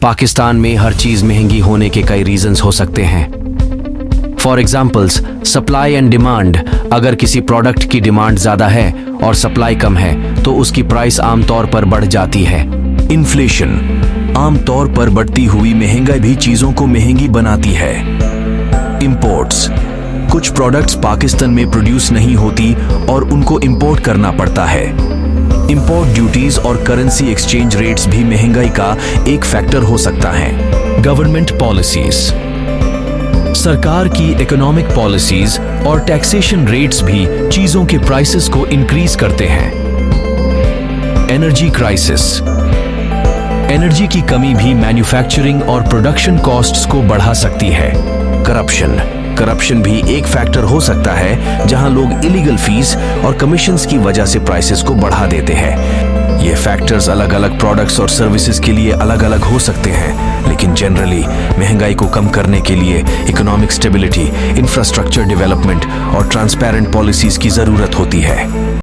पाकिस्तान में हर चीज महंगी होने के कई रीजंस हो सकते हैं। For examples, supply and demand. अगर किसी प्रोडक्ट की डिमांड ज्यादा है और सप्लाई कम है तो उसकी प्राइस आमतौर पर बढ़ जाती है। इन्फ्लेशन, आमतौर पर बढ़ती हुई महंगाई भी चीजों को महंगी बनाती है। इंपोर्ट्स, कुछ प्रोडक्ट्स पाकिस्तान में प्रोड्यूस नहीं होती और उनको इंपोर्ट करना पड़ता है। इंपोर्ट ड्यूटीज और करेंसी एक्सचेंज रेट्स भी महंगाई का एक फैक्टर हो सकता है। गवर्नमेंट पॉलिसीज, सरकार की इकोनॉमिक पॉलिसीज और टैक्सेशन रेट्स भी चीजों के प्राइसेस को इंक्रीज करते हैं। एनर्जी क्राइसिस, एनर्जी की कमी भी मैन्युफैक्चरिंग और प्रोडक्शन कॉस्ट्स को बढ़ा सकती है। करप्शन भी एक फैक्टर हो सकता है, जहां लोग इलीगल फीस और कमीशंस की वजह से प्राइसेस को बढ़ा देते हैं। ये फैक्टर्स अलग अलग प्रोडक्ट्स और सर्विसेज के लिए अलग अलग हो सकते हैं, लेकिन जनरली महंगाई को कम करने के लिए इकोनॉमिक स्टेबिलिटी, इंफ्रास्ट्रक्चर डेवलपमेंट और ट्रांसपेरेंट पॉलिसीज की जरूरत होती है।